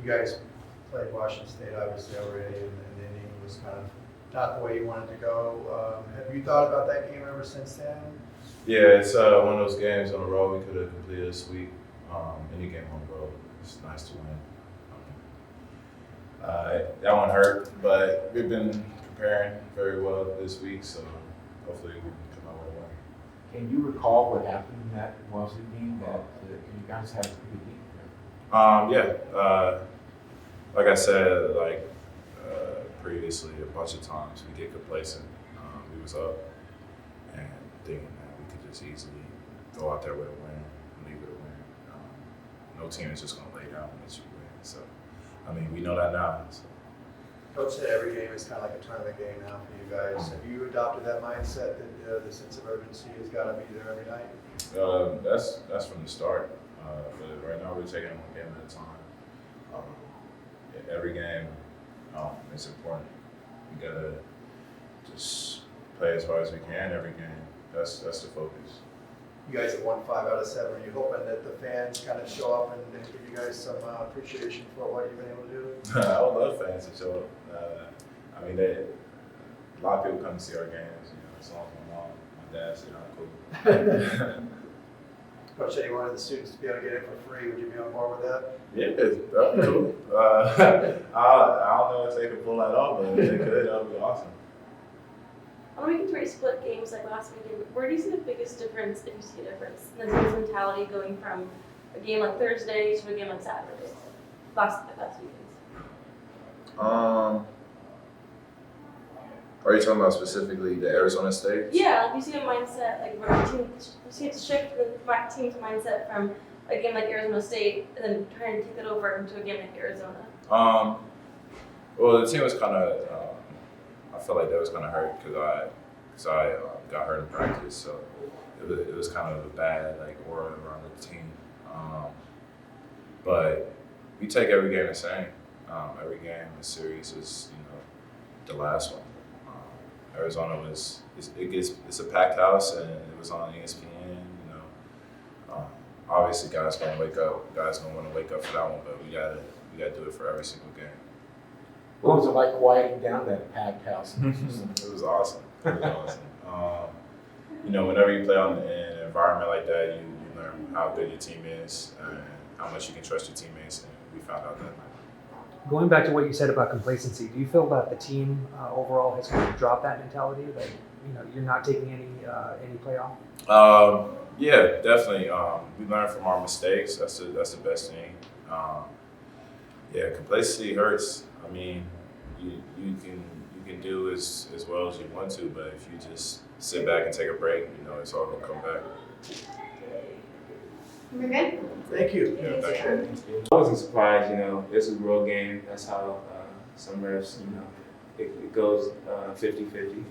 You guys played Washington State obviously already, and the inning was kind of not the way you wanted to go. Have you thought about that game ever since then? Yeah, it's one of those games on the road we could have completed this week. Any game on the road, it's nice to win. That one hurt, but we've been preparing very well this week, so hopefully we can come out with a win. Can you recall what happened in that Washington game that you guys had a pretty deep? Like I said, previously a bunch of times we get complacent. We was up and thinking that we could just easily go out there with a win and leave with a win. No team is just going to lay down and let you win. So, I mean, we know that now. So. Coach said every game is kind of like a tournament game now for you guys. Have you adopted that mindset that the sense of urgency has got to be there every night? That's from the start. But right now we're taking one game at a time. Every game is important. We gotta just play as hard as we can every game. That's the focus. You guys have won 5 out of 7. Are you hoping that the fans kind of show up and give you guys some appreciation for what you've been able to do? I would love fans to show up. I mean, a lot of people come to see our games. As long as my mom, my dad say I'm cool. Coach said he wanted the students to be able to get in for free. Would you be on board with that? Yeah, that'd be cool. I don't know if they could pull that off, but if they could, that would be awesome. On weekends where you split games like last weekend, where do you see the biggest difference, if you see a difference, in the team's mentality going from a game like Thursday to a game like Saturday, last weekends? Are you talking about specifically the Arizona State? Yeah, like you see a mindset, like where the team, you see it shift the team's mindset from a game like Arizona State and then trying to take it over into a game like Arizona. Well, the team was kind of, I felt like that was kind of hurt because I got hurt in practice, so it was kind of a bad aura around the team. But we take every game the same. Every game, the series is the last one. Arizona it's a packed house and it was on ESPN. Obviously guys gonna wake up. Guys gonna want to wake up for that one, but we gotta do it for every single game. What was it like quieting down that packed house? It was awesome. It was awesome. Whenever you play in an environment like that, you learn how good your team is and how much you can trust your teammates, and we found out that night. Going back to what you said about complacency, do you feel that the team overall has kind of dropped that mentality that you're not taking any playoff? Yeah, definitely. We learn from our mistakes. That's the best thing. Complacency hurts. I mean, you can do as well as you want to, but if you just sit back and take a break, it's all gonna come back. We're good? Thank you. Yeah, thank you. I wasn't surprised, this is a real game. That's how some refs, it goes 50-50.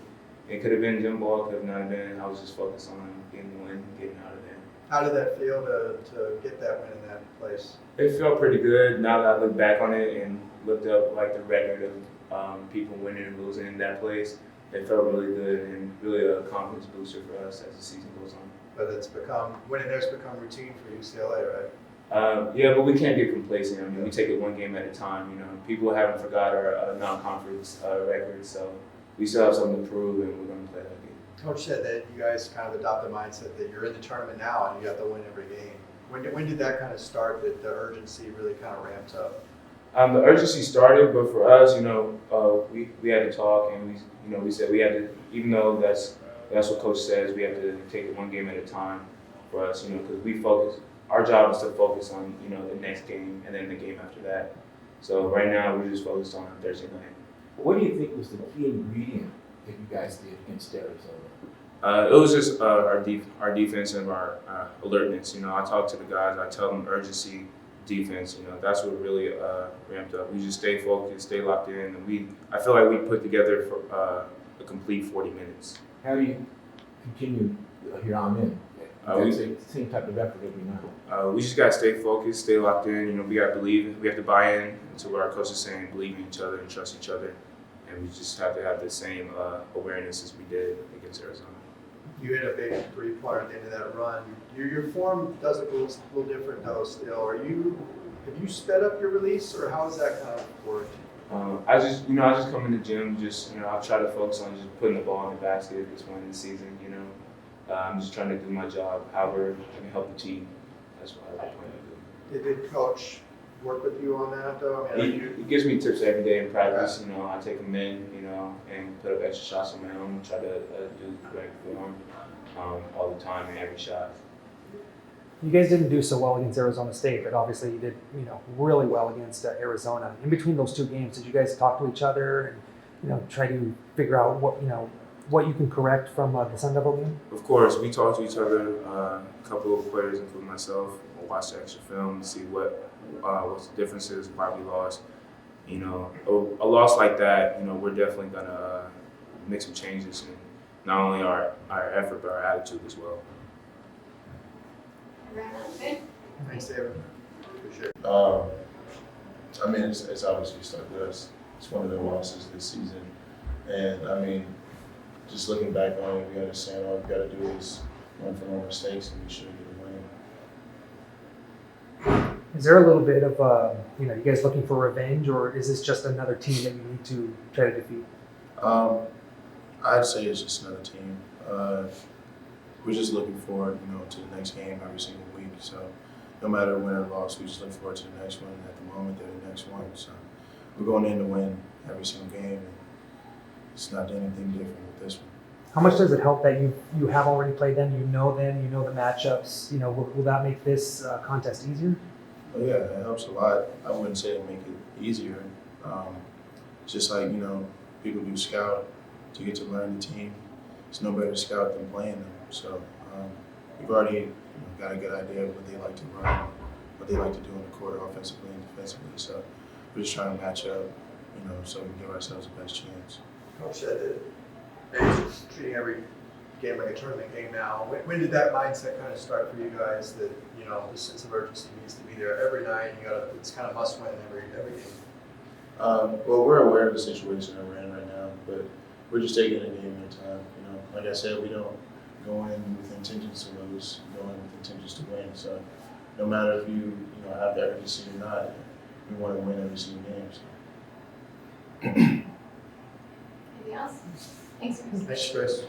It could have been jump ball, could have not been. I was just focused on getting the win, getting out of there. How did that feel to get that win in that place? It felt pretty good. Now that I look back on it and looked up the record of people winning and losing in that place, it felt really good and really a confidence booster for us as the season goes on. But winning there's become routine for UCLA, right? Yeah, but we can't get complacent. I mean, we take it one game at a time. People haven't forgot our non-conference record, so we still have something to prove, and we're going to play that game. Coach said that you guys kind of adopt the mindset that you're in the tournament now and you have to win every game. When did that kind of start, that the urgency really kind of ramped up? The urgency started, but for us, we had to talk, and we said we had to, even though that's what Coach says, we have to take it one game at a time for us, because we focus. Our job is to focus on, the next game and then the game after that. So right now we're just focused on Thursday night. What do you think was the key ingredient that you guys did against Arizona? It was just our defense and our alertness. I talk to the guys, I tell them urgency, defense. That's what really ramped up. We just stay focused, stay locked in, and I feel like we put together for a complete 40 minutes. How do you continue here on in? That's the same type of effort every night. We just got to stay focused, stay locked in. We got to believe. We have to buy in to what our coach is saying, believe in each other and trust each other. And we just have to have the same awareness as we did against Arizona. You hit a big 3-pointer at the end of that run. Your form does look a little different though still. Have Have you sped up your release, or how has that kind of worked? I just come in the gym, I try to focus on just putting the ball in the basket at this point in the season, I'm just trying to do my job, however I can help the team. That's what I plan to do. Did coach work with you on that though? I mean, He gives me tips every day in practice, I take them in, and put up extra shots on my own, try to do the correct form all the time in every shot. You guys didn't do so well against Arizona State, but obviously you did, really well against Arizona. In between those two games, did you guys talk to each other and, try to figure out what you can correct from the Sun Devil game? Of course, we talked to each other. A couple of players, including myself, will watch the extra film to see what the differences, why we lost. A loss like that, we're definitely gonna make some changes in not only our effort but our attitude as well. thanks, David. Appreciate it. I mean, it's obviously stuck with us. It's one of the losses this season. And I mean, just looking back on it, we understand all we've got to do is learn from our mistakes and we should get a win. Is there a little bit of, you guys looking for revenge, or is this just another team that you need to try to defeat? I'd say it's just another team. We're just looking forward, to the next game every single week. So no matter win or loss, we just look forward to the next one. At the moment, they're the next one. So we're going in to win every single game. And it's not anything different with this one. How much does it help that you have already played them, you know the matchups, will that make this contest easier? Oh yeah, it helps a lot. I wouldn't say it make it easier. It's just like, people do scout to get to learn the team. It's no better scout than playing them. So we've already got a good idea of what they like to run, what they like to do in the court offensively and defensively. So we're just trying to match up, so we can give ourselves the best chance. Coach said that maybe just treating every game like a tournament game now. When did that mindset kind of start for you guys that, the sense of urgency needs to be there every night? It's kind of must win every game. Well, we're aware of the situation that we're in right now, but we're just taking it a game at a time. Like I said, we don't go in with intentions to lose, go in with intentions to win. So no matter if you have the urgency or not, we want to win every single game. So. Anything else? Thanks, Chris. Thanks, Chris.